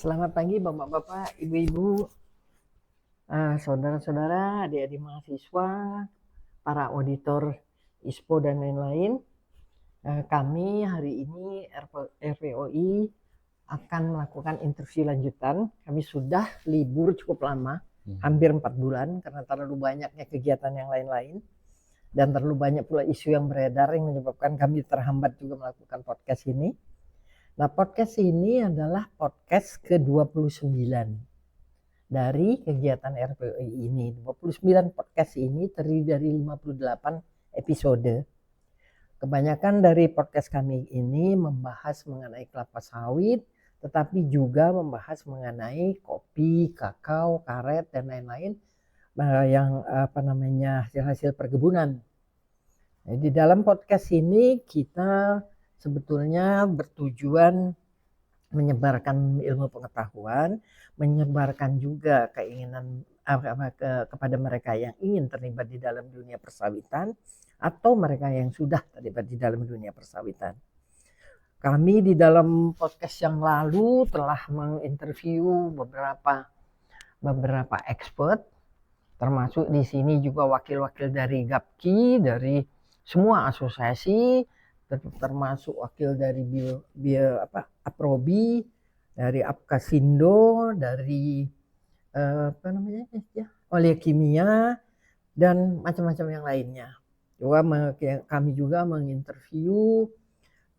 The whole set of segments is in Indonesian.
Selamat pagi Bapak-Bapak, Ibu-Ibu, saudara-saudara, adik-adik mahasiswa, para auditor ISPO dan lain-lain. Kami hari ini RPOI akan melakukan interview lanjutan. Kami sudah libur cukup lama, hampir 4 bulan karena terlalu banyaknya kegiatan yang lain-lain. Dan terlalu banyak pula isu yang beredar yang menyebabkan kami terhambat juga melakukan podcast ini. Nah, podcast ini adalah podcast ke-29 dari kegiatan RPOI ini. 29 podcast ini terdiri dari 58 episode. Kebanyakan dari podcast kami ini membahas mengenai kelapa sawit, tetapi juga membahas mengenai kopi, kakao, karet, dan lain-lain yang hasil-hasil perkebunan. Nah, di dalam podcast ini kita sebetulnya bertujuan menyebarkan ilmu pengetahuan, menyebarkan juga keinginan kepada mereka yang ingin terlibat di dalam dunia persawitan atau mereka yang sudah terlibat di dalam dunia persawitan. Kami di dalam podcast yang lalu telah menginterview beberapa expert, termasuk di sini juga wakil-wakil dari GAPKI, dari semua asosiasi, termasuk wakil dari Aprobi, dari Apkasindo, dari Oleh Kimia, dan macam-macam yang lainnya. Kami juga menginterview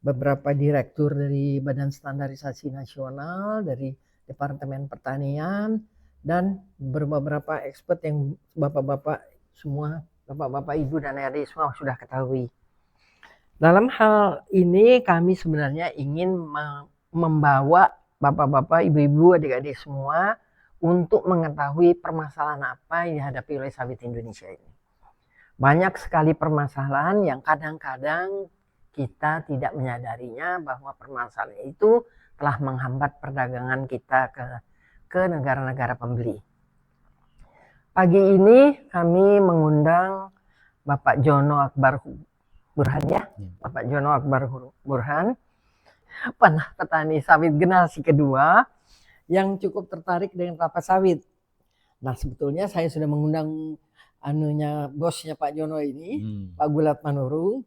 beberapa direktur dari Badan Standarisasi Nasional, dari Departemen Pertanian, dan beberapa expert yang bapak-bapak semua, bapak-bapak, ibu dan adik semua sudah ketahui. Dalam hal ini kami sebenarnya ingin membawa bapak-bapak, ibu-ibu, adik-adik semua untuk mengetahui permasalahan apa yang dihadapi oleh sawit Indonesia ini. Banyak sekali permasalahan yang kadang-kadang kita tidak menyadarinya bahwa permasalahan itu telah menghambat perdagangan kita ke negara-negara pembeli. Pagi ini kami mengundang Bapak Jono Akbar Burhan, ya, Bapak Jono Akbar Burhan, petani sawit generasi kedua yang cukup tertarik dengan kelapa sawit. Nah, sebetulnya saya sudah mengundang bosnya Pak Jono ini, Pak Gulat Manurung,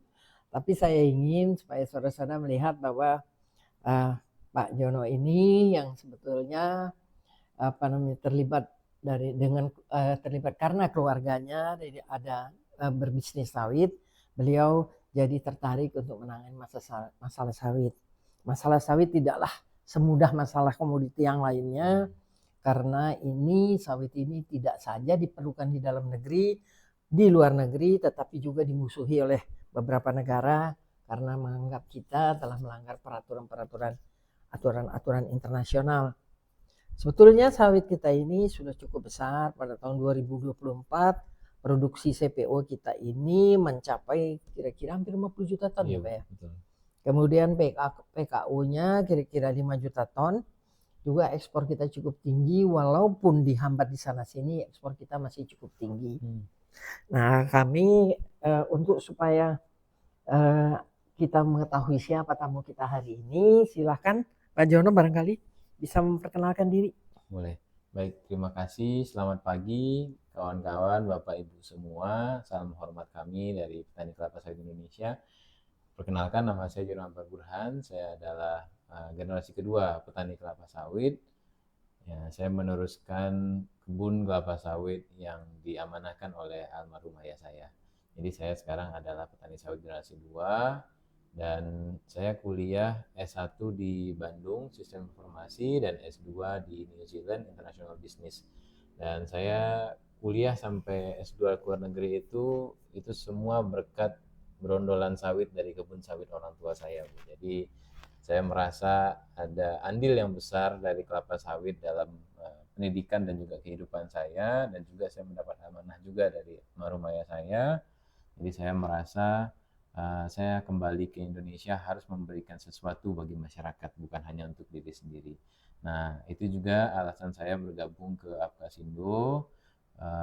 tapi saya ingin supaya saudara-saudara melihat bahwa Pak Jono ini yang sebetulnya terlibat karena keluarganya ada berbisnis sawit. Beliau jadi tertarik untuk menangani masalah sawit. Masalah sawit tidaklah semudah masalah komoditi yang lainnya, karena sawit ini tidak saja diperlukan di dalam negeri, di luar negeri, tetapi juga dimusuhi oleh beberapa negara karena menganggap kita telah melanggar aturan internasional. Sebetulnya sawit kita ini sudah cukup besar. Pada tahun 2024 produksi CPO kita ini mencapai kira-kira hampir 50 juta ton, ya Pak ya. Betul. Kemudian PKU-nya kira-kira 5 juta ton. Juga ekspor kita cukup tinggi, walaupun dihambat di sana sini ekspor kita masih cukup tinggi. Nah, kami untuk supaya kita mengetahui siapa tamu kita hari ini, silakan Pak Jono barangkali bisa memperkenalkan diri. Boleh. Baik, terima kasih. Selamat pagi kawan-kawan, Bapak Ibu semua. Salam hormat kami dari Petani Kelapa Sawit Indonesia. Perkenalkan, nama saya Jono Akbar Burhan. Saya adalah generasi kedua petani kelapa sawit. Ya, saya meneruskan kebun kelapa sawit yang diamanahkan oleh almarhum ayah saya. Jadi saya sekarang adalah petani sawit generasi 2. Dan saya kuliah S1 di Bandung, Sistem Informasi, dan S2 di New Zealand, International Business. Dan saya kuliah sampai S2 ke luar negeri itu semua berkat berondolan sawit dari kebun sawit orang tua saya. Jadi saya merasa ada andil yang besar dari kelapa sawit dalam pendidikan dan juga kehidupan saya, dan juga saya mendapat amanah juga dari almarhum ayah saya. Jadi saya merasa saya kembali ke Indonesia harus memberikan sesuatu bagi masyarakat, bukan hanya untuk diri sendiri. Nah, itu juga alasan saya bergabung ke Apkasindo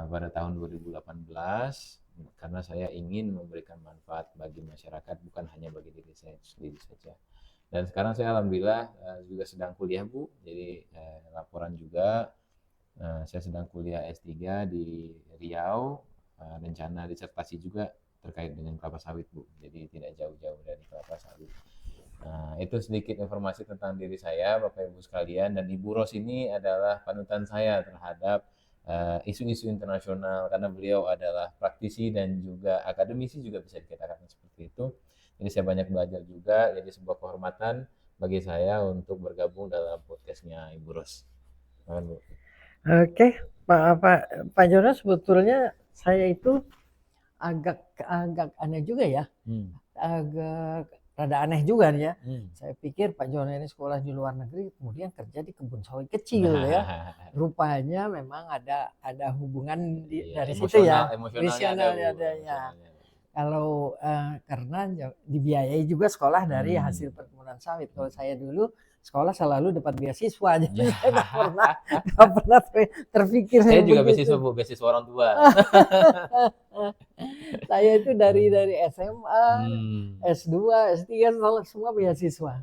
pada tahun 2018, karena saya ingin memberikan manfaat bagi masyarakat, bukan hanya bagi diri saya sendiri saja. Dan sekarang saya alhamdulillah juga sedang kuliah Bu, jadi laporan juga. Saya sedang kuliah S3 di Riau, rencana disertasi juga terkait dengan kelapa sawit Bu, jadi tidak jauh-jauh dari kelapa sawit. Nah, itu sedikit informasi tentang diri saya, Bapak Ibu sekalian. Dan Ibu Ros ini adalah panutan saya terhadap isu-isu internasional karena beliau adalah praktisi dan juga akademisi juga bisa dikatakan seperti itu. Jadi saya banyak belajar juga, jadi sebuah kehormatan bagi saya untuk bergabung dalam podcastnya Ibu Ros. Mohon Bu. Oke, Pak Jonas, sebetulnya saya itu agak aneh juga ya, agak rada aneh juga nih ya. Saya pikir Pak Jonas ini sekolah di luar negeri, kemudian kerja di kebun sawit kecil ya. Rupanya memang ada hubungan Iya, dari situ ya, emosionalnya ada Bu, ya. Kalau karena dibiayai juga sekolah dari hasil perkebunan sawit. Kalau saya dulu sekolah selalu dapat beasiswa, jadi saya nggak pernah terpikir. Saya juga beasiswa Bu, beasiswa orang tua. Saya itu dari SMA, S2, S3 semua beasiswa.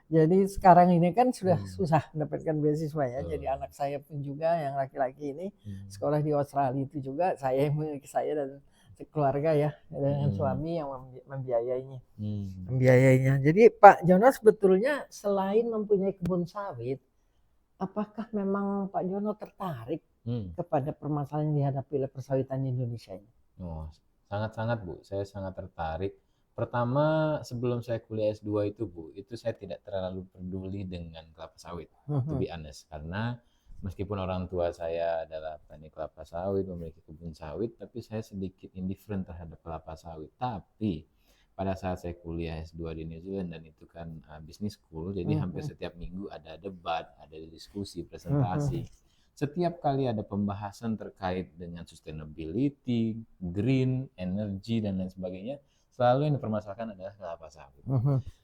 Jadi sekarang ini kan sudah susah mendapatkan beasiswa ya. Jadi anak saya pun juga yang laki-laki ini sekolah di Australia itu juga saya dan keluarga ya, dengan suami yang membiayainya. Jadi Pak Jonas sebetulnya selain mempunyai kebun sawit, apakah memang Pak Jonas tertarik kepada permasalahan yang dihadapi oleh persawitan di Indonesia ini? Oh, sangat-sangat Bu, saya sangat tertarik. Pertama, sebelum saya kuliah S2 itu Bu, itu saya tidak terlalu peduli dengan kelapa sawit, to be honest. Karena meskipun orang tua saya adalah petani kelapa sawit, memiliki kebun sawit, tapi saya sedikit indifferent terhadap kelapa sawit. Tapi pada saat saya kuliah S2 di New Zealand, dan itu kan business school, jadi hampir setiap minggu ada debat, ada diskusi, presentasi. Setiap kali ada pembahasan terkait dengan sustainability, green, energy, dan lain sebagainya, selalu yang dipermasalahkan adalah kelapa sawit.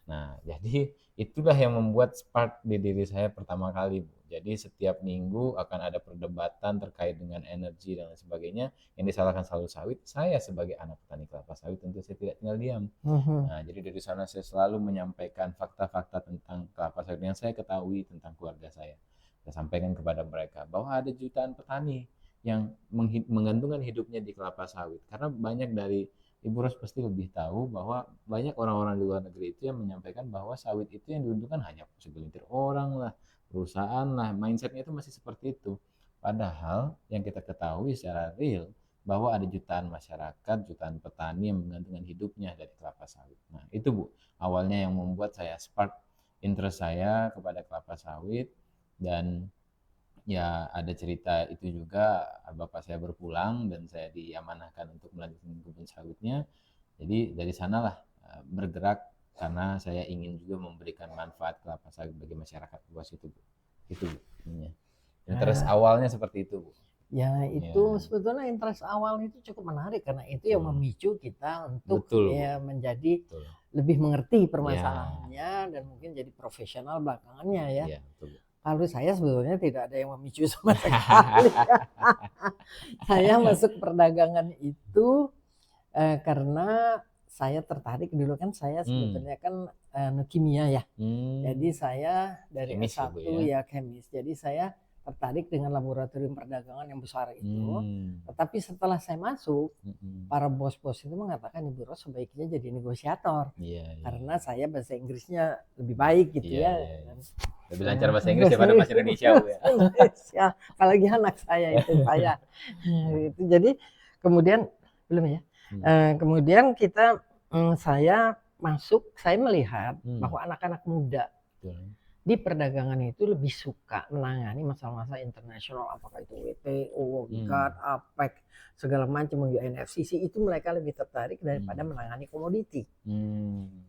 Nah, jadi itulah yang membuat spark di diri saya pertama kali, Bu. Jadi setiap minggu akan ada perdebatan terkait dengan energi dan lain sebagainya, yang disalahkan selalu sawit. Saya sebagai anak petani kelapa sawit tentu saya tidak tinggal diam. Nah, jadi dari sana saya selalu menyampaikan fakta-fakta tentang kelapa sawit yang saya ketahui tentang keluarga saya. Saya sampaikan kepada mereka bahwa ada jutaan petani yang menggantungkan hidupnya di kelapa sawit. Karena banyak dari Ibu Ros pasti lebih tahu bahwa banyak orang-orang di luar negeri itu yang menyampaikan bahwa sawit itu yang diuntungkan hanya segelintir orang lah, perusahaan lah, mindsetnya itu masih seperti itu. Padahal yang kita ketahui secara real bahwa ada jutaan masyarakat, jutaan petani yang menggantungkan hidupnya dari kelapa sawit. Nah itu Bu, awalnya yang membuat saya spark interest saya kepada kelapa sawit. Dan ya ada cerita itu juga, bapak saya berpulang dan saya diamanahkan untuk melanjutkan kebun sawitnya. Jadi dari sanalah bergerak karena saya ingin juga memberikan manfaat kelapa sawit bagi masyarakat luas itu Bu. Itu Bu. Interest awalnya seperti itu Bu. Ya itu sebetulnya interest awal itu cukup menarik karena itu yang memicu kita untuk menjadi lebih mengerti permasalahannya dan mungkin jadi profesional belakangannya ya. Betul. Kalau saya sebetulnya tidak ada yang memicu sama sekali. Saya masuk perdagangan itu karena saya tertarik dulu kan saya sebetulnya kan kimia ya. Jadi saya dari S1 ya kemis. Jadi saya tertarik dengan laboratorium perdagangan yang besar itu. Tetapi setelah saya masuk, para bos-bos itu mengatakan Ibu Ros sebaiknya jadi negosiator. Karena saya bahasa Inggrisnya lebih baik gitu ya. Lebih lancar bahasa Inggris daripada bahasa Indonesia Bu ya. Ya, apalagi anak saya itu saya. Jadi kemudian belum ya. Kemudian saya masuk, saya melihat bahwa anak-anak muda di perdagangan itu lebih suka menangani masalah-masalah internasional, apakah itu WTO, GATT, APEC, segala macam, UNFCCC, itu mereka lebih tertarik daripada menangani komoditi.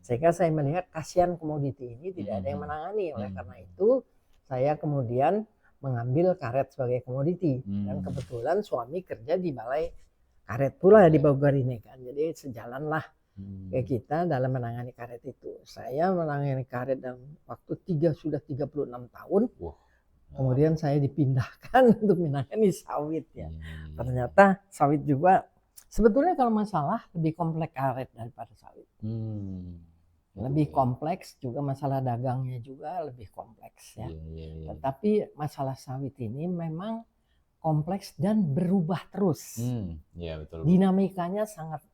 Sehingga saya melihat kasihan komoditi ini tidak ada yang menangani. Oleh karena itu saya kemudian mengambil karet sebagai komoditi. Dan kebetulan suami kerja di balai karet pula di Bogor ini kan. Jadi sejalanlah kita dalam menangani karet itu. Saya menangani karet dalam waktu sudah 36 tahun. Kemudian saya dipindahkan untuk menangani sawit ya. Ternyata sawit juga sebetulnya kalau masalah lebih kompleks karet daripada sawit. lebih kompleks, juga masalah dagangnya juga lebih kompleks ya. Iya. Tetapi masalah sawit ini memang kompleks dan berubah terus. Iya betul. Dinamikanya sangat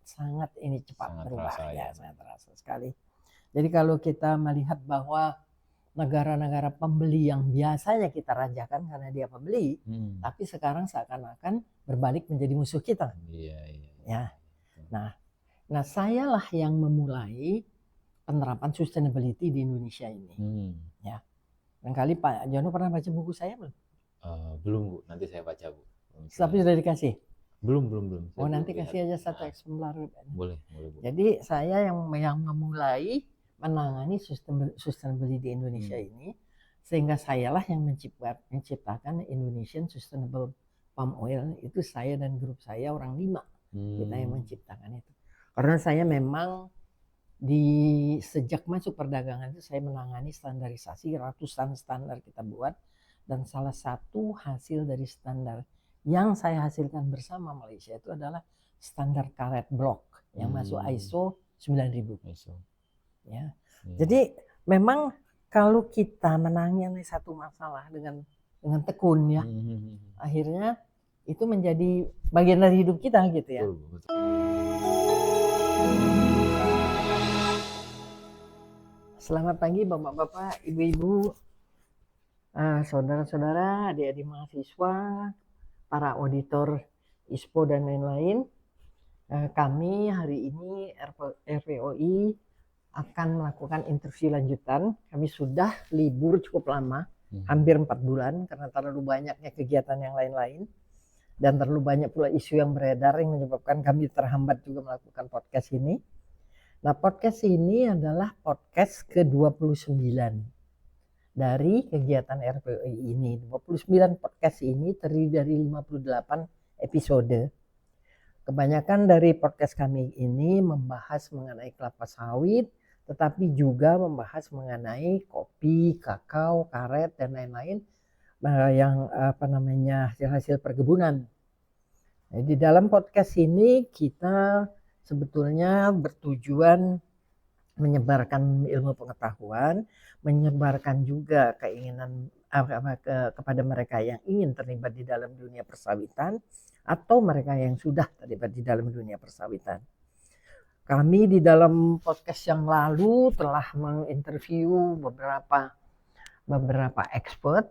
ini cepat Sangat berubah terasa ya, ya. sangat terasa sekali. Jadi kalau kita melihat bahwa negara-negara pembeli yang biasanya kita rajakan karena dia pembeli, tapi sekarang seakan-akan berbalik menjadi musuh kita. Iya. Ya. Nah, sayalah yang memulai penerapan sustainability di Indonesia ini. Ya. Barangkali Pak Jono pernah baca buku saya belum? Belum Bu, nanti saya baca Bu. Tapi sudah dikasih? Belum. Oh nanti kasih aja satu eksemplar. Boleh Bu. Jadi saya yang memulai menangani sustainability di Indonesia ini, sehingga sayalah yang menciptakan Indonesian Sustainable Palm Oil. Itu saya dan grup saya orang 5 kita yang menciptakan itu. Karena saya memang sejak masuk perdagangan itu saya menangani standarisasi, ratusan standar kita buat, dan salah satu hasil dari standar yang saya hasilkan bersama Malaysia itu adalah standar karet blok yang masuk ISO 9000. Ya. Jadi memang kalau kita menangani satu masalah dengan tekun ya, akhirnya itu menjadi bagian dari hidup kita gitu ya. Selamat pagi Bapak-bapak, Ibu-ibu, saudara-saudara, adik-adik mahasiswa, para auditor ISPO dan lain-lain. Kami hari ini RPOI akan melakukan interview lanjutan. Kami sudah libur cukup lama, hampir 4 bulan karena terlalu banyaknya kegiatan yang lain-lain. Dan terlalu banyak pula isu yang beredar yang menyebabkan kami terhambat juga melakukan podcast ini. Nah, podcast ini adalah podcast ke-29 dari kegiatan RPOI ini. 29 podcast ini terdiri dari 58 episode. Kebanyakan dari podcast kami ini membahas mengenai kelapa sawit, tetapi juga membahas mengenai kopi, kakao, karet, dan lain-lain yang hasil-hasil perkebunan. Di dalam podcast ini kita sebetulnya bertujuan menyebarkan ilmu pengetahuan, menyebarkan juga keinginan kepada mereka yang ingin terlibat di dalam dunia persawitan atau mereka yang sudah terlibat di dalam dunia persawitan. Kami di dalam podcast yang lalu telah menginterview beberapa expert,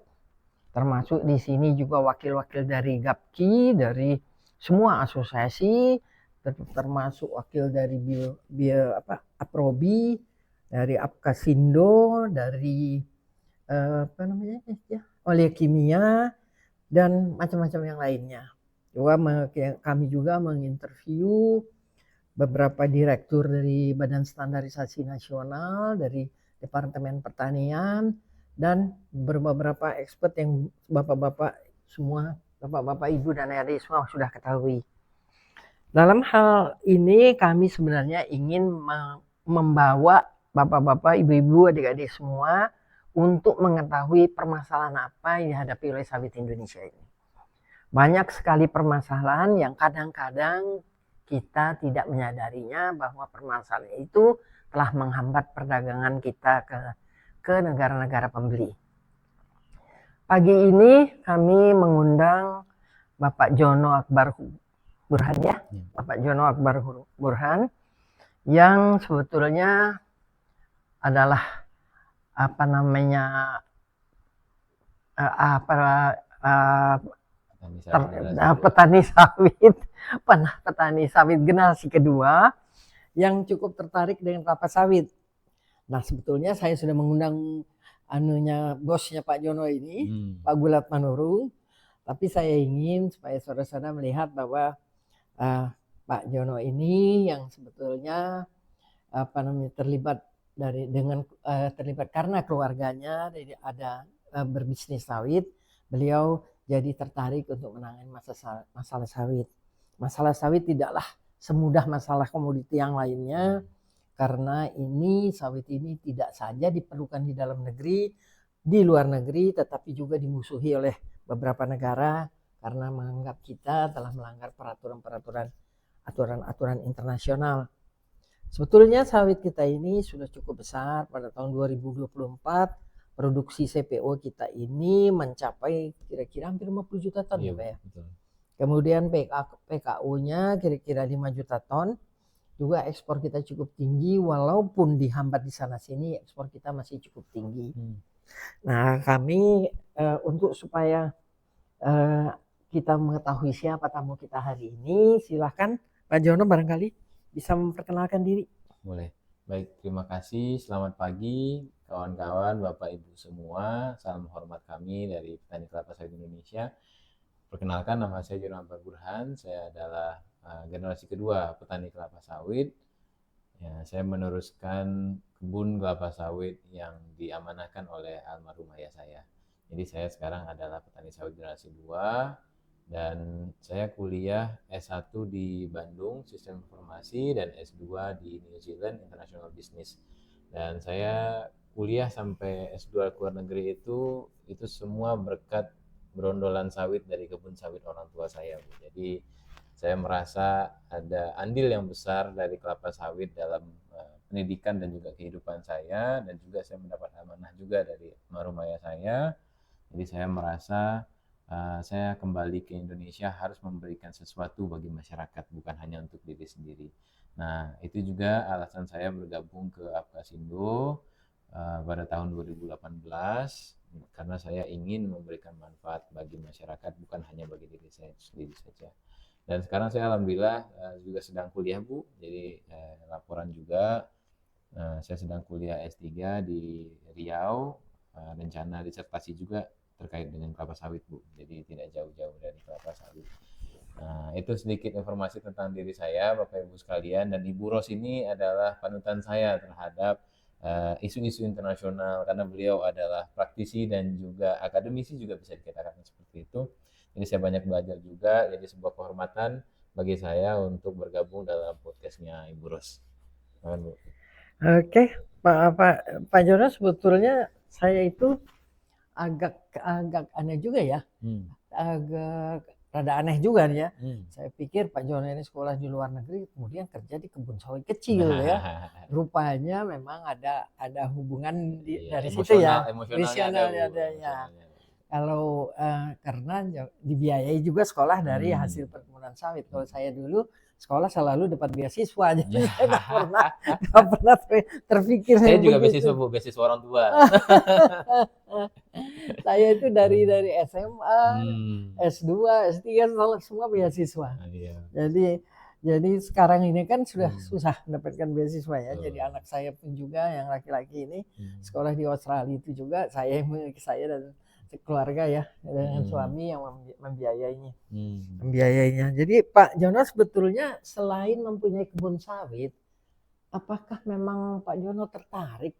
termasuk di sini juga wakil-wakil dari GAPKI, dari semua asosiasi, termasuk wakil dari Aprobi, dari Apkasindo, dari Oleokimia, dan macam-macam yang lainnya. Kami juga menginterview beberapa direktur dari Badan Standarisasi Nasional, dari Departemen Pertanian, dan beberapa expert yang bapak-bapak semua, bapak-bapak, ibu dan adik semua sudah ketahui. Dalam hal ini kami sebenarnya ingin membawa bapak-bapak, ibu-ibu, adik-adik semua untuk mengetahui permasalahan apa yang dihadapi oleh sawit Indonesia ini. Banyak sekali permasalahan yang kadang-kadang kita tidak menyadarinya bahwa permasalahan itu telah menghambat perdagangan kita ke negara-negara pembeli. Pagi ini kami mengundang Bapak Jono Akbar Burhan ya, Bapak Jono Akbar Burhan, yang sebetulnya adalah petani sawit generasi kedua yang cukup tertarik dengan kelapa sawit. Nah, sebetulnya saya sudah mengundang bosnya Pak Jono ini, Pak Gulat Manurung, tapi saya ingin supaya saudara-saudara melihat bahwa Pak Jono ini yang sebetulnya terlibat karena keluarganya ada berbisnis sawit. Beliau jadi tertarik untuk menangani masalah sawit. Masalah sawit tidaklah semudah masalah komoditi yang lainnya, karena sawit ini tidak saja diperlukan di dalam negeri, di luar negeri, tetapi juga dimusuhi oleh beberapa negara karena menganggap kita telah melanggar aturan internasional. Sebetulnya sawit kita ini sudah cukup besar. Pada tahun 2024 produksi CPO kita ini mencapai kira-kira hampir 50 juta ton Iya, ya Pak ya. betul. Kemudian PKU-nya kira-kira 5 juta ton. Juga ekspor kita cukup tinggi walaupun dihambat di sana sini ekspor kita masih cukup tinggi. Nah, kami untuk supaya kita mengetahui siapa tamu kita hari ini, silahkan Pak Jono barangkali bisa memperkenalkan diri. Boleh. Baik, terima kasih. Selamat pagi kawan-kawan, Bapak Ibu semua. Salam hormat kami dari Petani Kelapa Sawit Indonesia. Perkenalkan, nama saya Jonathan Burhan. Saya adalah generasi kedua petani kelapa sawit. Ya, saya meneruskan kebun kelapa sawit yang diamanahkan oleh almarhum ayah saya. Jadi saya sekarang adalah petani sawit generasi 2 dan saya kuliah S1 di Bandung Sistem Informasi dan S2 di New Zealand International Business. Dan saya kuliah sampai S2 ke luar negeri itu semua berkat berondolan sawit dari kebun sawit orang tua saya, Bu. Jadi saya merasa ada andil yang besar dari kelapa sawit dalam pendidikan dan juga kehidupan saya, dan juga saya mendapat amanah juga dari almarhum ayah saya. Jadi saya merasa saya kembali ke Indonesia harus memberikan sesuatu bagi masyarakat, bukan hanya untuk diri sendiri. Nah, itu juga alasan saya bergabung ke Apkasindo pada tahun 2018, karena saya ingin memberikan manfaat bagi masyarakat, bukan hanya bagi diri saya sendiri saja. Dan sekarang saya alhamdulillah juga sedang kuliah, Bu. Jadi laporan juga, saya sedang kuliah S3 di Riau, rencana disertasi juga terkait dengan kelapa sawit, Bu. Jadi tidak jauh-jauh dari kelapa sawit. Nah, itu sedikit informasi tentang diri saya, Bapak Ibu sekalian. Dan Ibu Ros ini adalah panutan saya terhadap isu-isu internasional, karena beliau adalah praktisi dan juga akademisi, juga bisa dikatakan seperti itu. Jadi saya banyak belajar juga, jadi sebuah kehormatan bagi saya untuk bergabung dalam podcastnya Ibu Ros. Bu. Oke, Pak Jono, sebetulnya saya itu agak aneh juga ya, agak rada aneh juga nih ya. Saya pikir Pak Jono ini sekolah di luar negeri, kemudian kerja di kebun sawit kecil ya. Rupanya memang ada hubungan dari situ ya, emosionalnya ada ya. Kalau karena dibiayai juga sekolah dari hasil perkebunan sawit. Kalau saya dulu sekolah selalu dapat beasiswa, jadi saya nggak pernah terpikir. Saya juga beasiswa, Bu, beasiswa orang tua. Saya itu dari SMA, S2, S3 semua beasiswa. Jadi sekarang ini kan sudah susah mendapatkan beasiswa ya. Jadi anak saya pun juga yang laki-laki ini sekolah di Australia itu juga saya dan keluarga ya, dengan suami yang membiayainya. Jadi Pak Jono sebetulnya selain mempunyai kebun sawit, apakah memang Pak Jono tertarik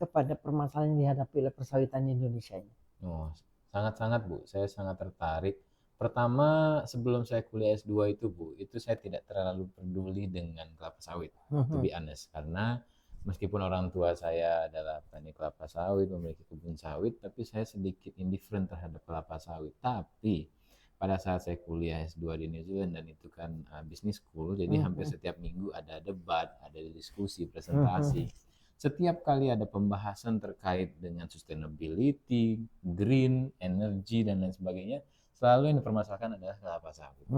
kepada permasalahan yang dihadapi oleh persawitan di Indonesia ini? Oh, sangat-sangat, Bu. Saya sangat tertarik. Pertama, sebelum saya kuliah S2 itu, Bu, itu saya tidak terlalu peduli dengan kelapa sawit, to be honest. Karena meskipun orang tua saya adalah petani kelapa sawit, memiliki kebun sawit, tapi saya sedikit indifferent terhadap kelapa sawit. Tapi pada saat saya kuliah S2 di New Zealand, dan itu kan business school, jadi hampir setiap minggu ada debat, ada diskusi, presentasi. Setiap kali ada pembahasan terkait dengan sustainability, green, energy, dan lain sebagainya, selalu yang dipermasalahkan adalah kelapa sawit.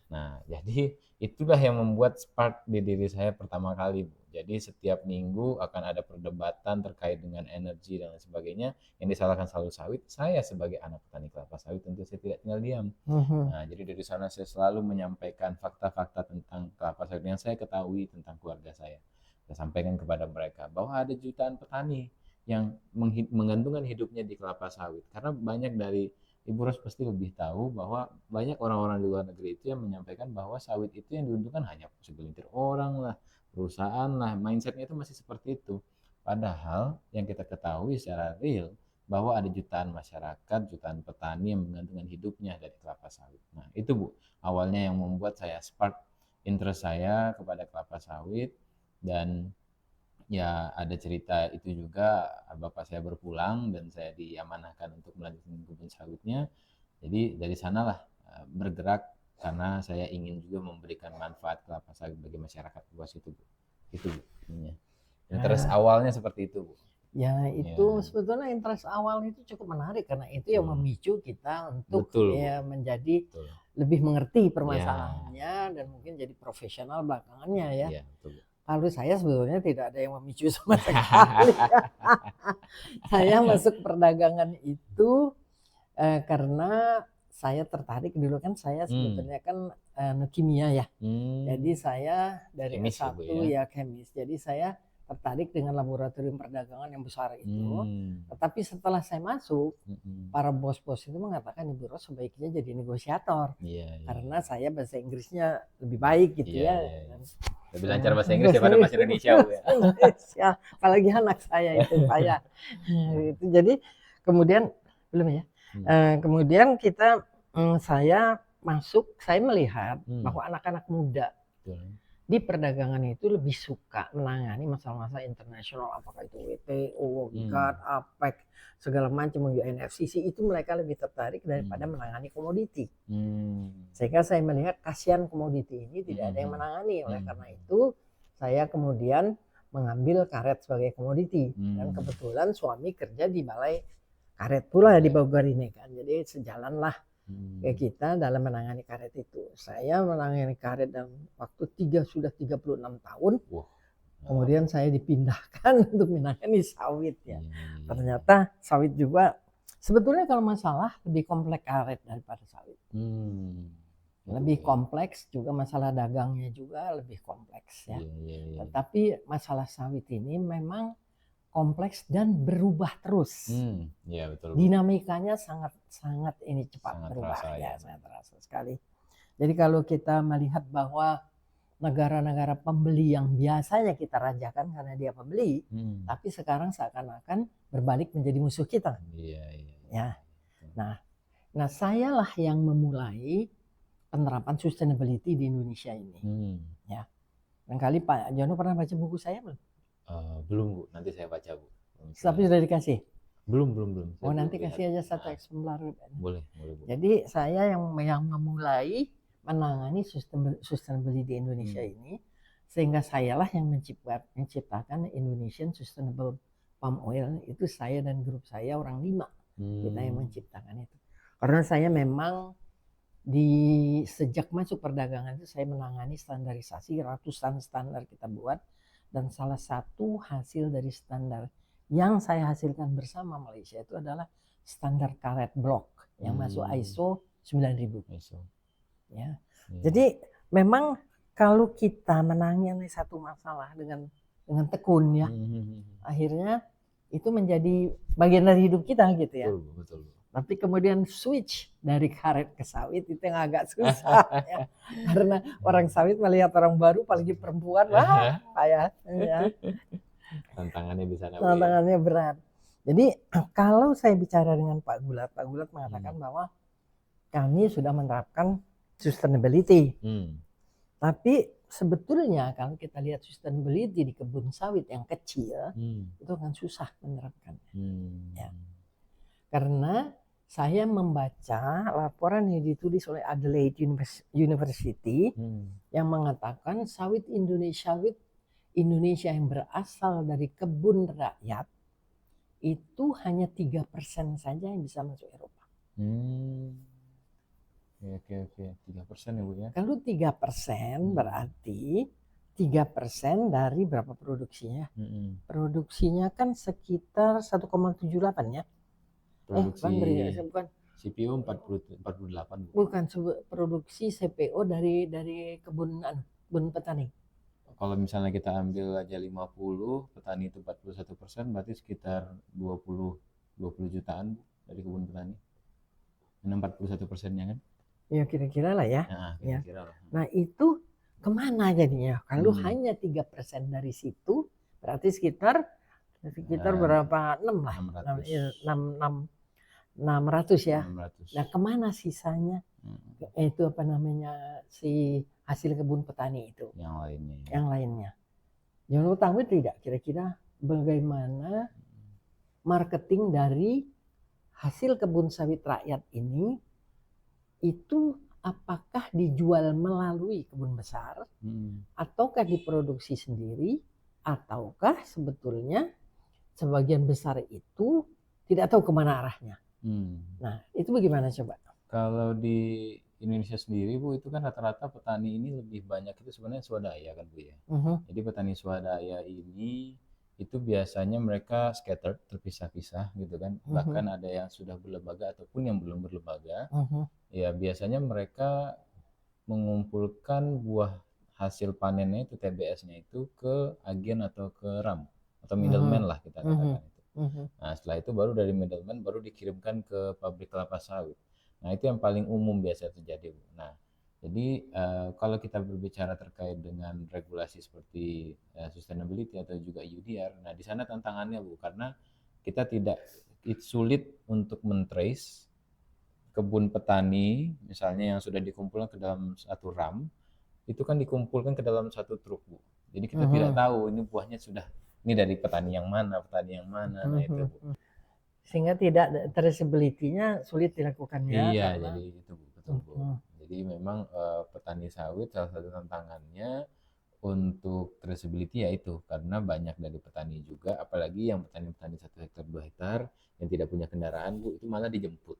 Nah, jadi itulah yang membuat spark di diri saya pertama kali, Bu. Jadi setiap minggu akan ada perdebatan terkait dengan energi dan lain sebagainya, yang disalahkan selalu sawit. Saya sebagai anak petani kelapa sawit tentu saya tidak tinggal diam. Nah, jadi dari sana saya selalu menyampaikan fakta-fakta tentang kelapa sawit yang saya ketahui tentang keluarga saya. Saya sampaikan kepada mereka bahwa ada jutaan petani yang menggantungkan hidupnya di kelapa sawit. Karena banyak dari Ibu Ros pasti lebih tahu bahwa banyak orang-orang di luar negeri itu yang menyampaikan bahwa sawit itu yang diuntungkan hanya segelintir orang lah, perusahaan lah, mindsetnya itu masih seperti itu. Padahal yang kita ketahui secara real bahwa ada jutaan masyarakat, jutaan petani yang menggantungkan hidupnya dari kelapa sawit. Nah, itu, Bu, awalnya yang membuat saya spark interest saya kepada kelapa sawit. Dan ya ada cerita itu juga, bapak saya berpulang dan saya diamanahkan untuk melanjutkan kebun sawitnya. Jadi dari sanalah bergerak, karena saya ingin juga memberikan manfaat kelapa sawit bagi masyarakat luas itu, Bu. Itu Bu. Iya. Interest Nah, awalnya seperti itu Bu. ya itu Ya, sebetulnya interest awal itu cukup menarik karena itu yang betul. memicu kita untuk Betul Bu. ya menjadi Betul. lebih mengerti Ya, permasalahannya dan mungkin jadi profesional belakangannya ya. iya betul Bu. Kalau saya sebetulnya tidak ada yang memicu sama sekali. Saya masuk perdagangan itu karena saya tertarik dulu kan saya Hmm. sebetulnya kan kimia ya. Jadi Hmm. saya dari Kemis ya Bu S1 ya. ya kemis. Jadi saya tertarik dengan laboratorium perdagangan yang besar itu. Hmm. Tetapi setelah saya masuk, Mm-mm. para bos-bos itu mengatakan Ibu Ros sebaiknya jadi negosiator. Iya, iya, Karena iya. saya bahasa Inggrisnya lebih baik gitu Iya, ya. iya, iya. Dan, Lebih ya, lancar bahasa Inggris bahasa daripada Inggris, bahasa Indonesia Bu ya. bahasa Indonesia. Apalagi anak saya itu saya. Itu jadi kemudian belum ya. Hmm. Kemudian saya masuk, saya melihat bahwa anak-anak muda Betul. di perdagangan itu lebih suka menangani masalah-masalah internasional, apakah itu WTO, GATT, APEC, segala macam, UNFCCC, itu mereka lebih tertarik daripada menangani komoditi. Sehingga saya melihat kasihan komoditi ini tidak ada yang menangani. Oleh karena itu saya kemudian mengambil karet sebagai komoditi. Dan kebetulan suami kerja di balai karet pula di Bogor ini kan. Jadi sejalanlah kita dalam menangani karet itu. Saya menangani karet dalam waktu sudah 36 tahun. Wah. Kemudian saya dipindahkan untuk menangani sawit ya. Ternyata sawit juga sebetulnya kalau masalah lebih kompleks karet daripada sawit. Lebih kompleks juga, masalah dagangnya juga lebih kompleks ya. Tetapi masalah sawit ini memang kompleks dan berubah terus. Ya, betul. Dinamikanya sangat ini cepat Sangat berubah terasa, ya, ya. sangat terasa sekali. Jadi kalau kita melihat bahwa negara-negara pembeli yang biasanya kita rajakan karena dia pembeli, tapi sekarang seakan-akan berbalik menjadi musuh kita. Ya. Nah, sayalah yang memulai penerapan sustainability di Indonesia ini. Ya. Barangkali Pak Jono pernah baca buku saya belum? Belum Bu, nanti saya baca Bu. Tapi sudah dikasih? Belum. Oh, nanti kasih aja satu eksemplar. Boleh Bu. Jadi saya yang memulai menangani sustainability di Indonesia ini, sehingga sayalah yang menciptakan Indonesian Sustainable Palm Oil. Itu saya dan grup saya orang 5 kita yang menciptakan itu. Karena saya memang sejak masuk perdagangan itu saya menangani standarisasi, ratusan standar kita buat, dan salah satu hasil dari standar yang saya hasilkan bersama Malaysia itu adalah standar karet blok yang masuk ISO 9000. Ya. Jadi memang kalau kita menangani satu masalah dengan tekun ya, akhirnya itu menjadi bagian dari hidup kita gitu ya. Betul. Tapi kemudian switch dari karet ke sawit itu yang agak susah ya. Karena orang sawit melihat orang baru, apalagi perempuan, wah kayak ya. Tantangannya berat. Jadi kalau saya bicara dengan Pak Gulat mengatakan bahwa kami sudah menerapkan sustainability. Tapi sebetulnya kalau kita lihat sustainability di kebun sawit yang kecil, itu akan susah menerapkannya. Ya. Karena saya membaca laporan yang ditulis oleh Adelaide University yang mengatakan sawit Indonesia yang berasal dari kebun rakyat itu hanya 3% saja yang bisa masuk Eropa. Oke, 3% ya Bu ya. Kalau 3% berarti 3% dari berapa produksinya? Produksinya kan sekitar 1,78 ya. Bukan. CPO 48. Bukan, produksi CPO dari kebun petani. Kalau misalnya kita ambil aja 50, petani itu 41%, berarti sekitar 20 jutaan dari kebun petani. 41%-nya kan? Ya kira-kira lah ya. Kira-kira lah. Nah itu kemana jadinya? Kalau hanya 3% dari situ, berarti sekitar berapa? 6 lah. 600 ya. 600. Nah kemana sisanya? Itu apa namanya si hasil kebun petani itu? Yang lainnya. Jono tahu tidak kira-kira bagaimana marketing dari hasil kebun sawit rakyat ini itu apakah dijual melalui kebun besar ataukah diproduksi sendiri, ataukah sebetulnya sebagian besar itu tidak tahu kemana arahnya. Nah, itu bagaimana coba? Kalau di Indonesia sendiri Bu, itu kan rata-rata petani ini lebih banyak itu sebenarnya swadaya kan Bu ya. Jadi petani swadaya ini itu biasanya mereka scattered, terpisah-pisah gitu kan. Bahkan ada yang sudah berlembaga ataupun yang belum berlembaga. Ya biasanya mereka mengumpulkan buah hasil panennya itu TBS-nya itu ke agen atau ke RAM atau middleman lah kita katakan itu. Nah setelah itu baru dari middleman baru dikirimkan ke pabrik kelapa sawit. Nah itu yang paling umum biasa terjadi. Nah jadi kalau kita berbicara terkait dengan regulasi seperti sustainability atau juga UDR, nah di sana tantangannya Bu, karena kita tidak sulit untuk mentrace kebun petani misalnya yang sudah dikumpulkan ke dalam satu ram, itu kan dikumpulkan ke dalam satu truk Bu. Jadi kita tidak tahu ini buahnya sudah ini dari petani yang mana, nah itu Bu. Sehingga tidak traceability-nya sulit dilakukan ya. Iya, jadi itu Bu, betul Bu. Jadi memang petani sawit salah satu tantangannya untuk traceability ya itu, karena banyak dari petani juga, apalagi yang petani-petani 1 hektar 2 hektar yang tidak punya kendaraan Bu, itu malah dijemput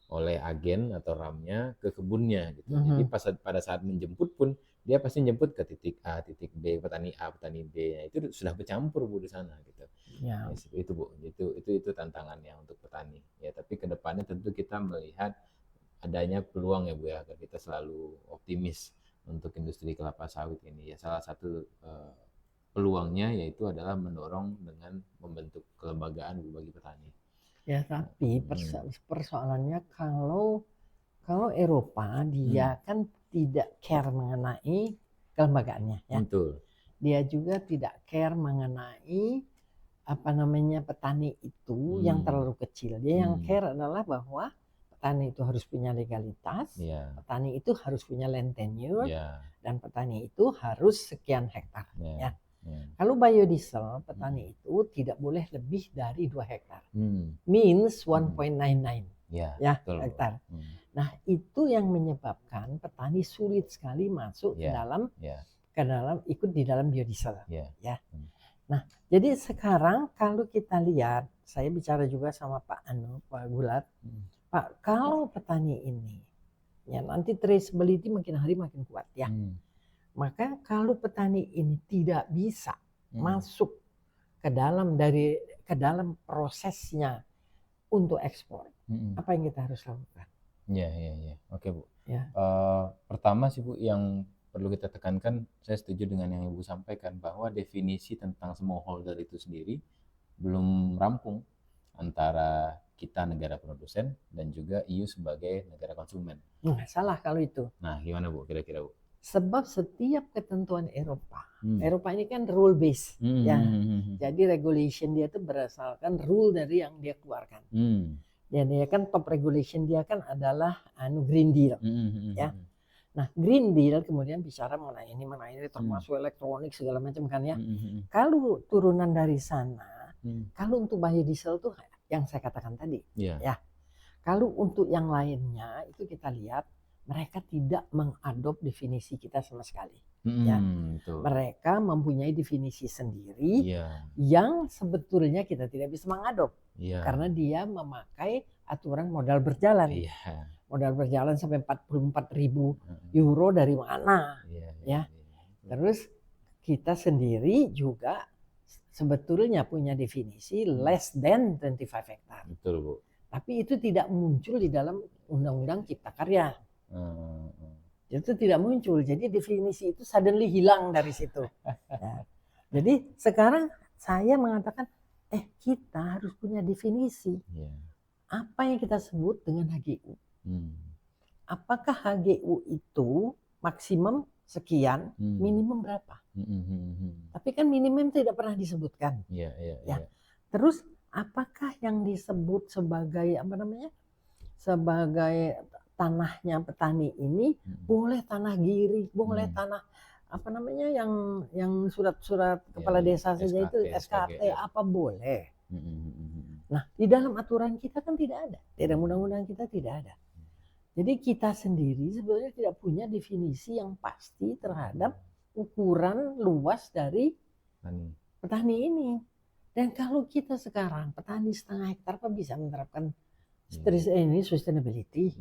oleh agen atau ramnya ke kebunnya gitu. Jadi pada saat menjemput pun dia pasti jemput ke titik A, titik B, petani A, petani B. Nah, itu sudah bercampur Bu di sana gitu. Ya. Itu Bu, itu tantangannya untuk petani. Ya, tapi ke depannya tentu kita melihat adanya peluang ya Bu ya, agar kita selalu optimis untuk industri kelapa sawit ini. Ya salah satu peluangnya yaitu adalah mendorong dengan membentuk kelembagaan bagi petani. Ya, tapi persoalannya kalau Eropa dia kan tidak care mengenai kelembagaannya ya. Betul. Dia juga tidak care mengenai apa namanya petani itu yang terlalu kecil. Dia yang care adalah bahwa petani itu harus punya legalitas, petani itu harus punya land tenure, dan petani itu harus sekian hektar ya. Kalau biodiesel, petani itu tidak boleh lebih dari 2 hektar. Means 1.99 ya hektar. Nah, itu yang menyebabkan petani sulit sekali masuk ke dalam ikut di dalam biodiesel ya. Nah, jadi sekarang kalau kita lihat, saya bicara juga sama Pak Gulat, Pak, kalau petani ini ya nanti traceability makin hari makin kuat ya. Maka kalau petani ini tidak bisa masuk ke dalam prosesnya untuk ekspor, apa yang kita harus lakukan? Iya. Oke Bu. Pertama sih Bu, yang perlu kita tekankan, saya setuju dengan yang Ibu sampaikan bahwa definisi tentang smallholder itu sendiri belum rampung antara kita negara produsen dan juga EU sebagai negara konsumen. Nggak salah kalau itu. Nah, gimana Bu kira-kira Bu? Sebab setiap ketentuan Eropa ini kan rule based ya. Jadi regulation dia itu berdasarkan rule dari yang dia keluarkan. Dan dia kan top regulation dia kan adalah Green Deal ya. Nah, Green Deal kemudian bicara mengenai ini termasuk elektronik segala macam kan ya. Kalau turunan dari sana, kalau untuk biodiesel tuh yang saya katakan tadi ya. Kalau untuk yang lainnya itu kita lihat mereka tidak mengadop definisi kita sama sekali. Ya. Mereka mempunyai definisi sendiri yang sebetulnya kita tidak bisa mengadop. Karena dia memakai aturan modal berjalan. Modal berjalan sampai 44.000 euro dari mana. Ya. Terus kita sendiri juga sebetulnya punya definisi less than 25 hektar. Betul Bu. Tapi itu tidak muncul di dalam Undang-Undang Cipta Karya. Itu tidak muncul, jadi definisi itu suddenly hilang dari situ. Ya. Jadi sekarang saya mengatakan, kita harus punya definisi. Apa yang kita sebut dengan HGU? Apakah HGU itu maksimum sekian, minimum berapa? Tapi kan minimum tidak pernah disebutkan. Ya. Terus apakah yang disebut sebagai sebagai tanahnya petani ini boleh tanah giri, boleh tanah yang surat-surat kepala desa saja itu SKT apa boleh. Nah, di dalam aturan kita kan tidak ada, di dalam undang-undang kita tidak ada. Jadi kita sendiri sebenarnya tidak punya definisi yang pasti terhadap ukuran luas dari petani ini. Dan kalau kita sekarang petani setengah hektar apa bisa menerapkan ini sustainability?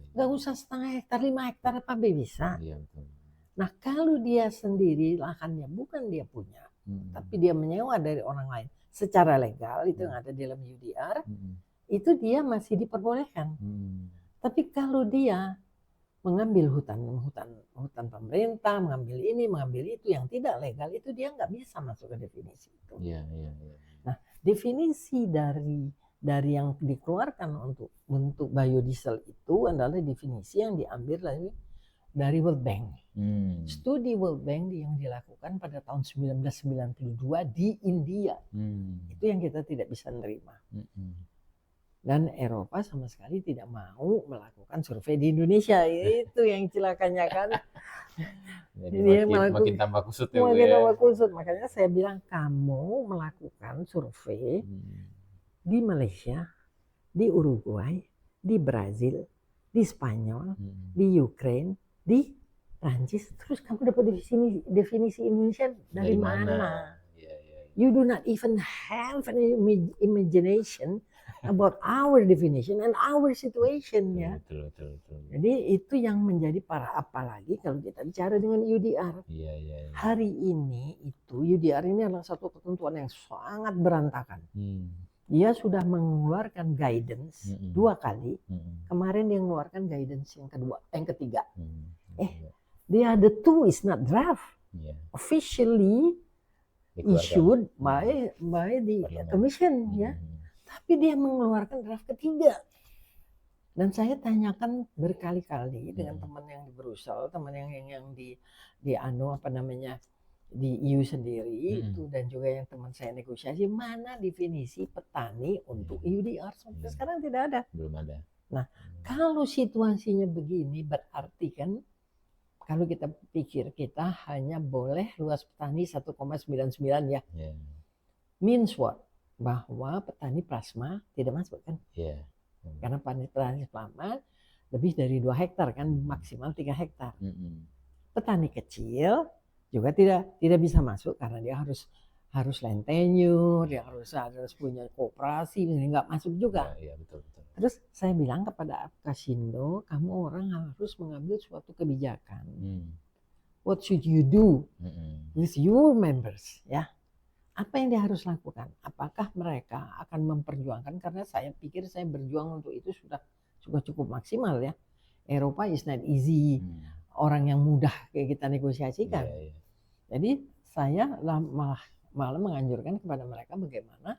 Nggak usah setengah hektar, 5 hektar apa bisa? Nah kalau dia sendiri lahannya bukan dia punya, tapi dia menyewa dari orang lain secara legal, itu yang ada di dalam UDR, itu dia masih diperbolehkan. Tapi kalau dia mengambil hutan pemerintah, mengambil ini, mengambil itu yang tidak legal, itu dia nggak bisa masuk ke definisi itu. Nah, definisi dari yang dikeluarkan untuk biodiesel itu adalah definisi yang diambil dari World Bank. Studi World Bank yang dilakukan pada tahun 1992 di India. Itu yang kita tidak bisa nerima. Dan Eropa sama sekali tidak mau melakukan survei di Indonesia. Itu yang celakanya kan. Jadi makin tambah kusut ya, makin tambah kusut. Makanya saya bilang kamu melakukan survei di Malaysia, di Uruguay, di Brazil, di Spanyol, di Ukraine, di Prancis. Terus kamu dapat definisi Indonesia dari mana? You do not even have an imagination about our definition and our situation, ya. Betul. Jadi itu yang menjadi parah, apalagi kalau kita bicara dengan UDR. Hari ini itu UDR ini adalah satu ketentuan yang sangat berantakan. Dia sudah mengeluarkan guidance 2 kali. Kemarin dia mengeluarkan guidance yang ketiga. The other 2 is not draft. Officially issued by the commission, ya. Tapi dia mengeluarkan draft ketiga. Dan saya tanyakan berkali-kali dengan teman yang di Brussels, teman yang di di EU sendiri itu, dan juga yang teman saya negosiasi, mana definisi petani untuk UDR sampai sekarang tidak ada. Belum ada. Nah, kalau situasinya begini berarti kan kalau kita pikir kita hanya boleh luas petani 1,99 ya. Means what? Bahwa petani plasma tidak masuk kan? Karena petani plasma lebih dari 2 hektar kan, maksimal 3 hektar. Petani kecil juga tidak bisa masuk karena dia harus land tenure, dia harus punya koperasi, nggak masuk juga. Betul. Terus saya bilang kepada Apkasindo, kamu orang harus mengambil suatu kebijakan. What should you do with your members, ya? Apa yang dia harus lakukan? Apakah mereka akan memperjuangkan? Karena saya pikir saya berjuang untuk itu sudah cukup maksimal, ya. Eropa is not easy, orang yang mudah kayak kita negosiasikan. Jadi saya malah menganjurkan kepada mereka bagaimana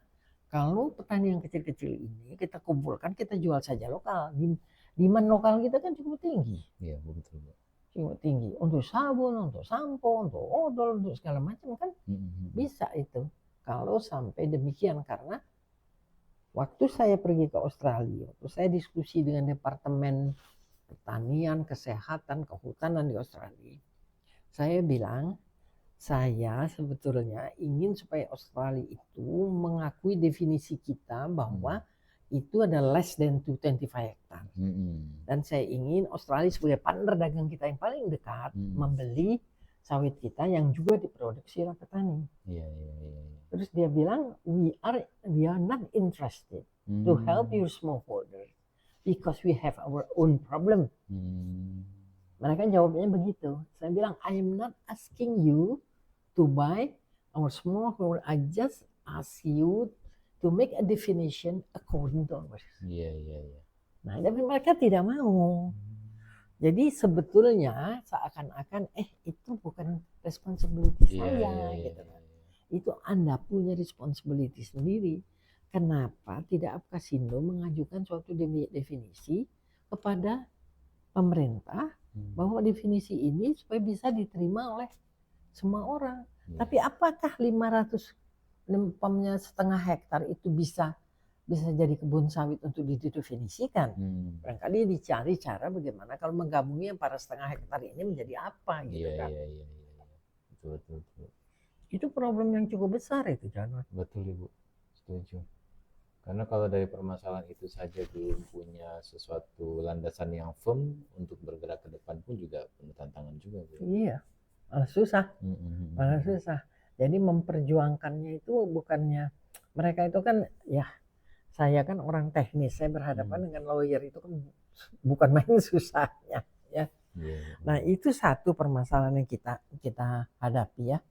kalau petani yang kecil-kecil ini kita kumpulkan, kita jual saja lokal. Demand lokal kita kan cukup tinggi. Betul. Cukup tinggi untuk sabun, untuk sampo, untuk odol, untuk segala macam kan bisa itu. Kalau sampai demikian, karena waktu saya pergi ke Australia, waktu saya diskusi dengan Departemen Pertanian, Kesehatan, Kehutanan di Australia, saya bilang saya sebetulnya ingin supaya Australia itu mengakui definisi kita bahwa itu ada less than 25 hektar. Dan saya ingin Australia sebagai partner dagang kita yang paling dekat membeli sawit kita yang juga diproduksi oleh petani. Terus dia bilang we are not interested to help your smallholder because we have our own problem. Mereka jawabnya begitu. Saya bilang I am not asking you to buy our smallholder. I just ask you to make a definition according to ours. Nah, tapi mereka tidak mau. Jadi sebetulnya seakan-akan itu bukan responsibility saya gitu. Itu Anda punya responsibility sendiri. Kenapa tidak Apkasindo mengajukan suatu definisi kepada pemerintah bahwa definisi ini supaya bisa diterima oleh semua orang. Tapi apakah 500 setengah hektar itu bisa jadi kebun sawit untuk didefinisikan? Barangkali dicari cara bagaimana kalau menggabungi yang para setengah hektar ini menjadi apa gitu kan. Betul. Itu problem yang cukup besar itu, Janot. Betul, Ibu. Setuju. Karena kalau dari permasalahan itu saja belum punya sesuatu landasan yang firm untuk bergerak ke depan pun juga penuh tantangan juga, Bu. Iya, malah susah. Mhm. Malah susah. Jadi memperjuangkannya itu bukannya mereka itu kan ya saya kan orang teknis, saya berhadapan dengan lawyer itu kan bukan main susahnya ya. Iya. Nah, itu satu permasalahan yang kita hadapi ya.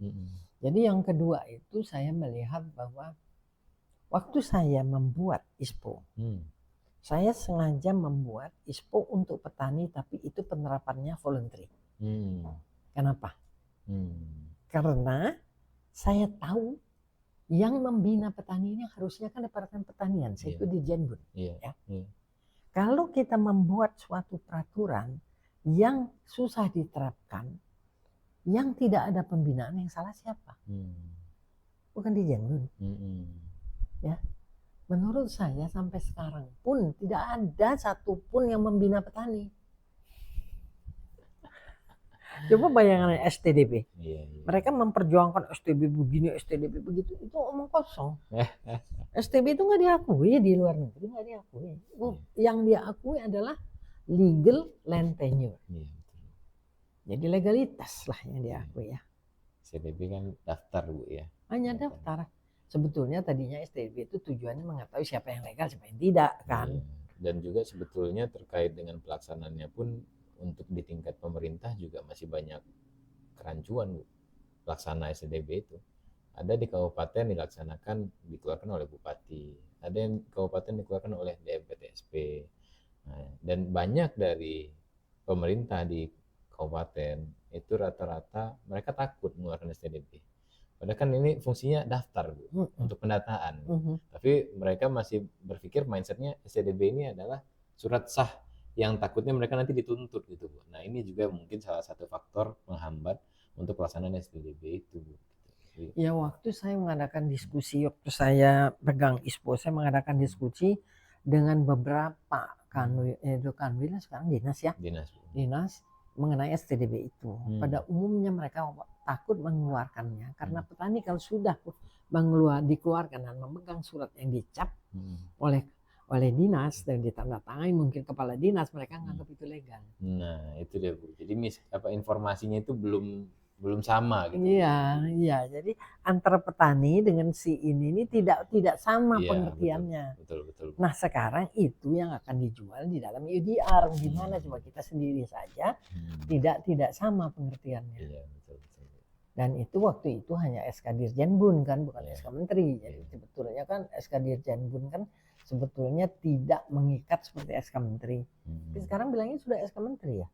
Jadi yang kedua itu saya melihat bahwa waktu saya membuat ISPO, saya sengaja membuat ISPO untuk petani tapi itu penerapannya voluntary. Kenapa? Karena saya tahu yang membina petani ini harusnya kan Departemen Pertanian, saya itu di Jenbun. Ya. Kalau kita membuat suatu peraturan yang susah diterapkan, yang tidak ada pembinaan, yang salah siapa? Bukan di Jenbun. Ya. Menurut saya sampai sekarang pun tidak ada satupun yang membina petani. Coba bayangkan STDB. Mereka memperjuangkan STB begini, STDB begitu, itu omong kosong. STB itu nggak diakui di luar negeri, nggak diakui. Yang diakui adalah legal land tenure. Jadi legalitas lah yang diakui ya. STDB kan daftar, Bu, ya. Hanya daftar. Sebetulnya tadinya STDB itu tujuannya mengetahui siapa yang legal, siapa yang tidak kan. Dan juga sebetulnya terkait dengan pelaksanaannya pun untuk di tingkat pemerintah juga masih banyak kerancuan, Bu. Pelaksana STDB itu ada di kabupaten dilaksanakan dikeluarkan oleh bupati, ada yang kabupaten dikeluarkan oleh DMPTSP. Dan banyak dari pemerintah di kabupaten itu rata-rata mereka takut mengeluarkan STDB. Padahal kan ini fungsinya daftar, Bu, untuk pendataan. Tapi mereka masih berpikir mindsetnya STDB ini adalah surat sah yang takutnya mereka nanti dituntut gitu, Bu. Nah, ini juga mungkin salah satu faktor menghambat untuk pelaksanaan STDB itu, Bu. Ya, waktu saya mengadakan diskusi, waktu saya pegang ISPO, saya mengadakan diskusi dengan beberapa kanwil, sekarang dinas ya. Dinas mengenai STDB itu. Pada umumnya mereka takut mengeluarkannya karena petani kalau sudah dikeluarkan dan memegang surat yang dicap oleh dinas dan ditandatangani mungkin kepala dinas, mereka nganggap itu legal. Nah, itu dia, Bu. Jadi informasinya itu belum sama gitu. Iya. Jadi antara petani dengan si ini tidak sama pengertiannya. Betul. Nah, sekarang itu yang akan dijual di dalam UDR. Gimana coba kita sendiri saja tidak sama pengertiannya. Iya, betul. Dan itu waktu itu hanya SK Dirjenbun kan, bukan SK Menteri. Jadi sebetulnya kan SK Dirjenbun kan sebetulnya tidak mengikat seperti SK Menteri. Tapi sekarang bilangnya sudah SK Menteri ya.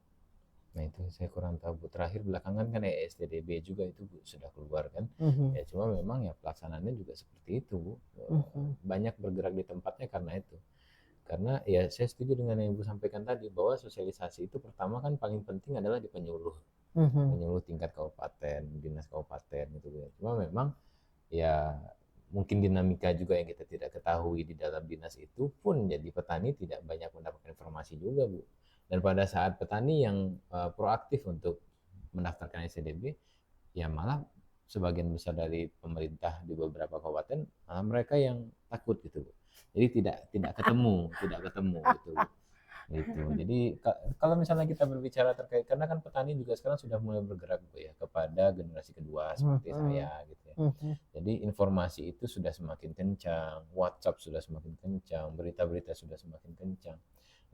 Nah, itu saya kurang tahu, Bu. Terakhir belakangan kan STDB juga itu, Bu, sudah keluar kan. Ya cuma memang ya pelaksanaannya juga seperti itu, Bu. Banyak bergerak di tempatnya karena itu. Karena ya saya setuju dengan yang Ibu sampaikan tadi bahwa sosialisasi itu pertama kan paling penting adalah di penyuluh. Penyuluh tingkat kabupaten, dinas kabupaten gitu ya. Cuma memang ya mungkin dinamika juga yang kita tidak ketahui di dalam dinas itu pun jadi petani tidak banyak mendapatkan informasi juga, Bu. Dan pada saat petani yang proaktif untuk mendaftarkan STDB, ya malah sebagian besar dari pemerintah di beberapa kabupaten malah mereka yang takut gitu, Bu. Jadi tidak ketemu gitu, Bu. Gitu. Jadi kalau misalnya kita berbicara terkait, karena kan petani juga sekarang sudah mulai bergerak, Bu, ya, kepada generasi kedua seperti saya gitu ya. Jadi informasi itu sudah semakin kencang, WhatsApp sudah semakin kencang, berita-berita sudah semakin kencang.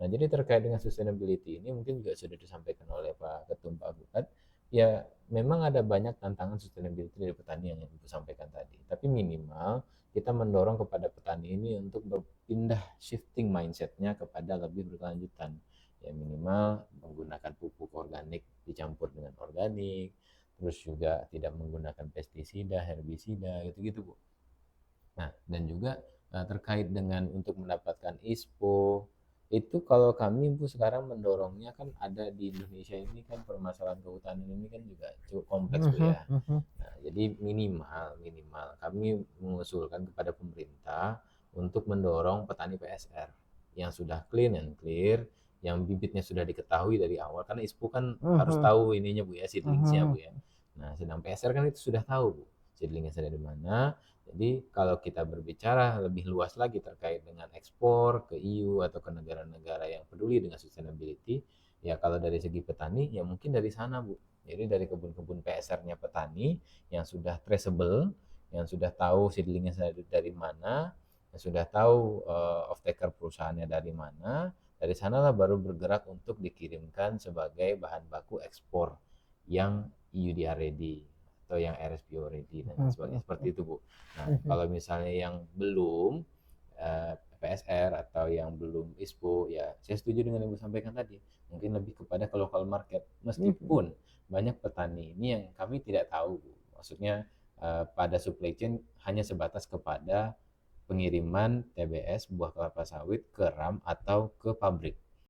Nah, jadi terkait dengan sustainability ini mungkin juga sudah disampaikan oleh Pak Ketum, Pak Bukat. Ya, memang ada banyak tantangan sustainability dari petani yang Ibu sampaikan tadi. Tapi minimal kita mendorong kepada petani ini untuk berpindah shifting mindsetnya kepada lebih berkelanjutan. Ya minimal menggunakan pupuk organik dicampur dengan organik, terus juga tidak menggunakan pestisida, herbisida, gitu-gitu, Bu. Nah, dan juga terkait dengan untuk mendapatkan ISPO, itu kalau kami, Bu, sekarang mendorongnya kan ada di Indonesia ini kan permasalahan kehutanan ini kan juga cukup kompleks, Bu, ya. Nah, jadi minimal kami mengusulkan kepada pemerintah untuk mendorong petani PSR yang sudah clean and clear, yang bibitnya sudah diketahui dari awal, karena ISPO kan harus tahu ininya, Bu, ya, seedlingsnya, Bu, ya. Nah, sedang PSR kan itu sudah tahu, Bu, seedlingnya sudah di mana. Jadi kalau kita berbicara lebih luas lagi terkait dengan ekspor ke EU atau ke negara-negara yang peduli dengan sustainability, ya kalau dari segi petani ya mungkin dari sana Bu. Jadi dari kebun-kebun PSR-nya petani yang sudah traceable, yang sudah tahu seedlingnya dari mana, yang sudah tahu off-taker perusahaannya dari mana, dari sanalah baru bergerak untuk dikirimkan sebagai bahan baku ekspor yang EUDR ready atau yang RSPO ready dan sebagainya seperti itu Bu. Nah, kalau misalnya yang belum PSR atau yang belum ISPO, ya saya setuju dengan yang Ibu sampaikan tadi. Mungkin lebih kepada ke local market. Meskipun banyak petani ini yang kami tidak tahu, Bu. Maksudnya pada supply chain hanya sebatas kepada pengiriman TBS buah kelapa sawit ke RAM atau ke pabrik.